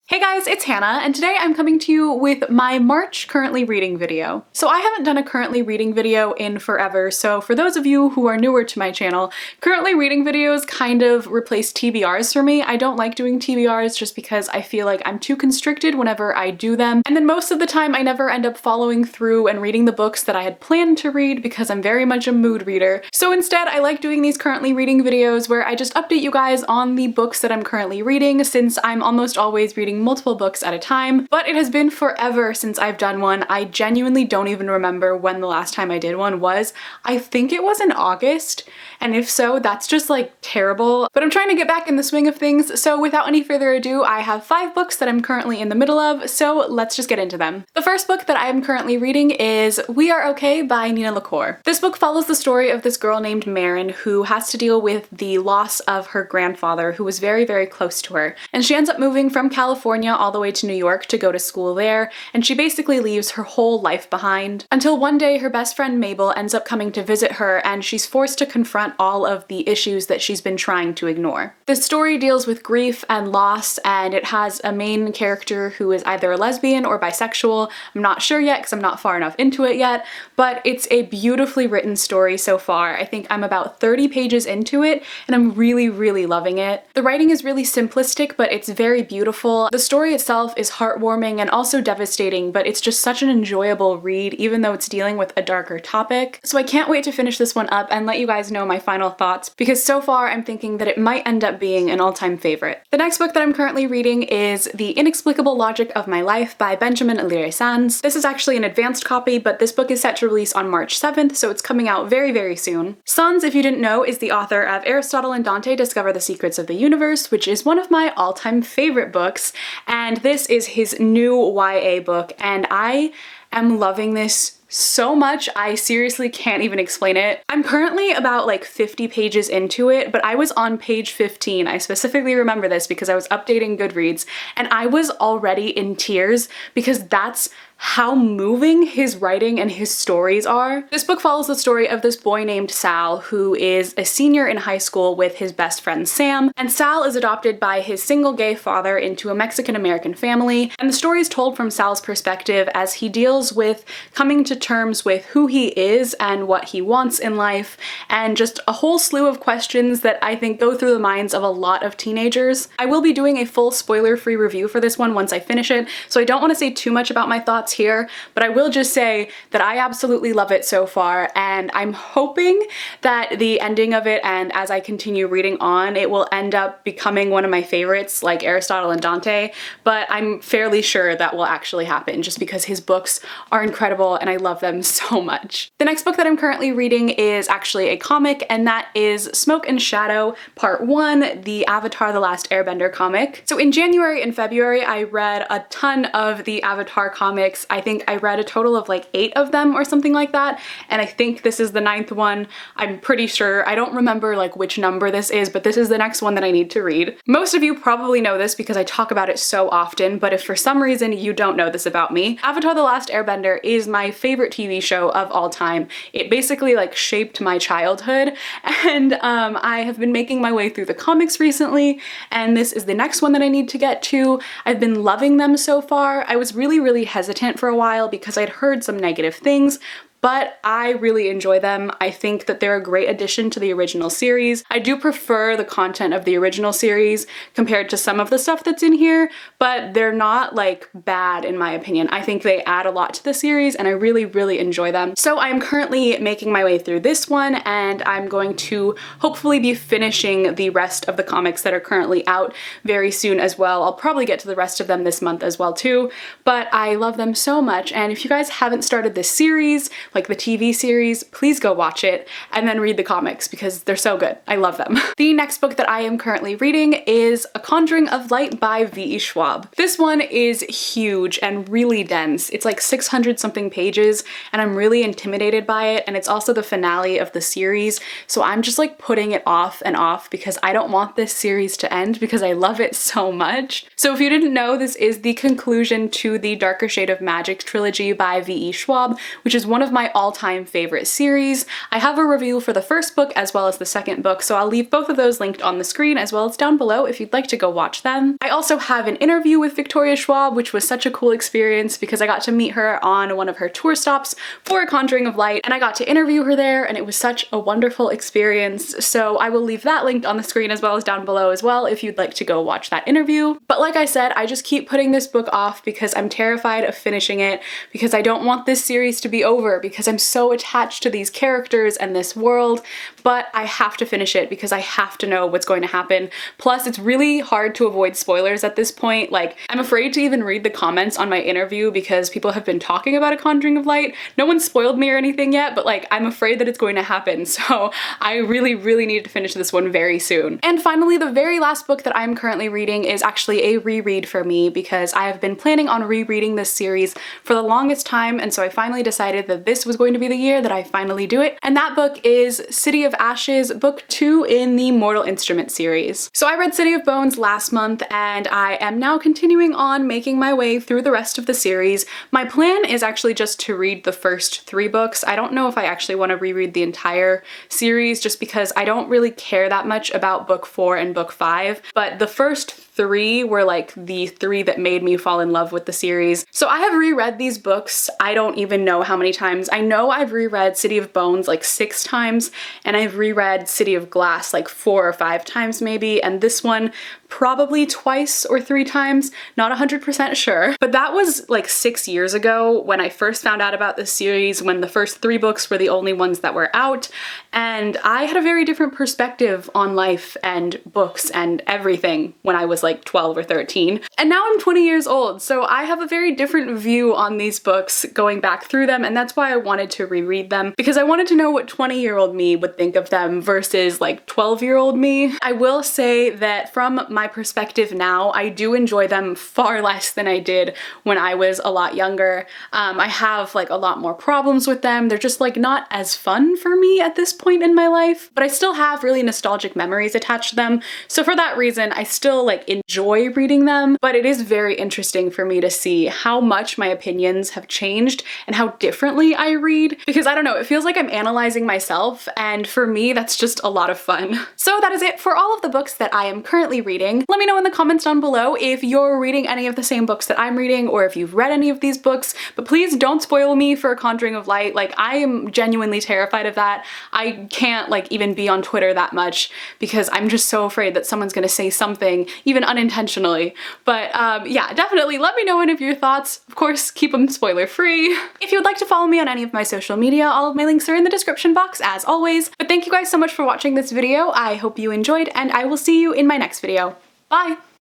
Hey guys, it's Hannah, and today I'm coming to you with my March currently reading video. So I haven't done a currently reading video in forever, so for those of you who are newer to my channel, currently reading videos kind of replace TBRs for me. I don't like doing TBRs just because I feel like I'm too constricted whenever I do them, and then most of the time I never end up following through and reading the books that I had planned to read because I'm very much a mood reader. So instead I like doing these currently reading videos where I just update you guys on the books that I'm currently reading, since I'm almost always reading multiple books at a time, but it has been forever since I've done one. I genuinely don't even remember when the last time I did one was. I think it was in August, and if so, that's just like terrible, but I'm trying to get back in the swing of things, so without any further ado, I have 5 books that I'm currently in the middle of, so let's just get into them. The first book that I am currently reading is We Are Okay by Nina Lacour. This book follows the story of this girl named Marin who has to deal with the loss of her grandfather, who was very, very close to her, and she ends up moving from California all the way to New York to go to school there, and she basically leaves her whole life behind until one day her best friend Mabel ends up coming to visit her, and she's forced to confront all of the issues that she's been trying to ignore. The story deals with grief and loss, and it has a main character who is either a lesbian or bisexual. I'm not sure yet because I'm not far enough into it yet, but it's a beautifully written story so far. I think I'm about 30 pages into it, and I'm really, really loving it. The writing is really simplistic, but it's very beautiful. The story itself is heartwarming and also devastating, but it's just such an enjoyable read even though it's dealing with a darker topic. So I can't wait to finish this one up and let you guys know my final thoughts, because so far I'm thinking that it might end up being an all-time favorite. The next book that I'm currently reading is The Inexplicable Logic of My Life by Benjamin Alire Sans. This is actually an advanced copy, but this book is set to release on March 7th, so it's coming out very, very soon. Sans, if you didn't know, is the author of Aristotle and Dante Discover the Secrets of the Universe, which is one of my all-time favorite books, and this is his new YA book, and I am loving this so much. I seriously can't even explain it. I'm currently about like 50 pages into it, but I was on page 15. I specifically remember this because I was updating Goodreads, and I was already in tears because that's how moving his writing and his stories are. This book follows the story of this boy named Sal, who is a senior in high school with his best friend Sam, and Sal is adopted by his single gay father into a Mexican-American family, and the story is told from Sal's perspective as he deals with coming to terms with who he is and what he wants in life, and just a whole slew of questions that I think go through the minds of a lot of teenagers. I will be doing a full spoiler-free review for this one once I finish it, so I don't want to say too much about my thoughts here, but I will just say that I absolutely love it so far, and I'm hoping that the ending of it, and as I continue reading on, it will end up becoming one of my favorites like Aristotle and Dante, but I'm fairly sure that will actually happen just because his books are incredible and I love them so much. The next book that I'm currently reading is actually a comic, and that is Smoke and Shadow Part 1, the Avatar: The Last Airbender comic. So in January and February I read a ton of the Avatar comics. I think I read a total of like 8 of them or something like that, and I think this is the 9th one. I'm pretty sure. I don't remember like which number this is, but this is the next one that I need to read. Most of you probably know this because I talk about it so often, but if for some reason you don't know this about me, Avatar: The Last Airbender is my favorite TV show of all time. It basically like shaped my childhood, and I have been making my way through the comics recently, and this is the next one that I need to get to. I've been loving them so far. I was really, really hesitant for a while because I'd heard some negative things, but I really enjoy them. I think that they're a great addition to the original series. I do prefer the content of the original series compared to some of the stuff that's in here, but they're not like bad in my opinion. I think they add a lot to the series and I really, really enjoy them. So I'm currently making my way through this one, and I'm going to hopefully be finishing the rest of the comics that are currently out very soon as well. I'll probably get to the rest of them this month as well too, but I love them so much, and if you guys haven't started this series, like the TV series, please go watch it and then read the comics because they're so good. I love them. The next book that I am currently reading is A Conjuring of Light by V.E. Schwab. This one is huge and really dense. It's like 600 something pages, and I'm really intimidated by it, and it's also the finale of the series, so I'm just like putting it off and off because I don't want this series to end because I love it so much. So if you didn't know, this is the conclusion to the Darker Shade of Magic trilogy by V.E. Schwab, which is one of my my all-time favorite series. I have a review for the first book as well as the second book, so I'll leave both of those linked on the screen as well as down below if you'd like to go watch them. I also have an interview with Victoria Schwab, which was such a cool experience because I got to meet her on one of her tour stops for A Conjuring of Light, and I got to interview her there, and it was such a wonderful experience. So I will leave that linked on the screen as well as down below as well if you'd like to go watch that interview. But like I said, I just keep putting this book off because I'm terrified of finishing it, because I don't want this series to be over, because I'm so attached to these characters and this world, but I have to finish it because I have to know what's going to happen. Plus, it's really hard to avoid spoilers at this point. Like, I'm afraid to even read the comments on my interview because people have been talking about A Conjuring of Light. No one spoiled me or anything yet, but like, I'm afraid that it's going to happen, so I really need to finish this one very soon. And finally, the very last book that I'm currently reading is actually a reread for me because I have been planning on rereading this series for the longest time, and so I finally decided that this was going to be the year that I finally do it. And that book is City of Ashes, book 2 in the Mortal Instrument series. So I read City of Bones last month, and I am now continuing on making my way through the rest of the series. My plan is actually just to read the first 3 books. I don't know if I actually want to reread the entire series just because I don't really care that much about book 4 and book 5, but the first 3 were like the 3 that made me fall in love with the series. So I have reread these books, I don't even know how many times. I know I've reread City of Bones like 6 times, and I've reread City of Glass like 4 or 5 times maybe, and this one probably twice or 3 times, not 100% sure. But that was like 6 years ago when I first found out about this series, when the first 3 books were the only ones that were out, and I had a very different perspective on life and books and everything when I was like 12 or 13. And now I'm 20 years old, so I have a very different view on these books going back through them, and that's why I wanted to reread them, because I wanted to know what 20-year-old me would think of them versus like 12-year-old me. I will say that from my perspective now, I do enjoy them far less than I did when I was a lot younger. I have like a lot more problems with them. They're just like not as fun for me at this point in my life, but I still have really nostalgic memories attached to them. So for that reason, I still like enjoy reading them, but it is very interesting for me to see how much my opinions have changed and how differently I read, because I don't know, it feels like I'm analyzing myself, and for me, that's just a lot of fun. So that is it for all of the books that I am currently reading. Let me know in the comments down below if you're reading any of the same books that I'm reading, or if you've read any of these books, but please don't spoil me for A Conjuring of Light. Like, I am genuinely terrified of that. I can't like even be on Twitter that much because I'm just so afraid that someone's gonna say something, even unintentionally. But yeah, definitely let me know any of your thoughts. Of course, keep them spoiler free. If you would like to follow me on any of my social media, all of my links are in the description box as always. But thank you guys so much for watching this video. I hope you enjoyed, and I will see you in my next video. Bye!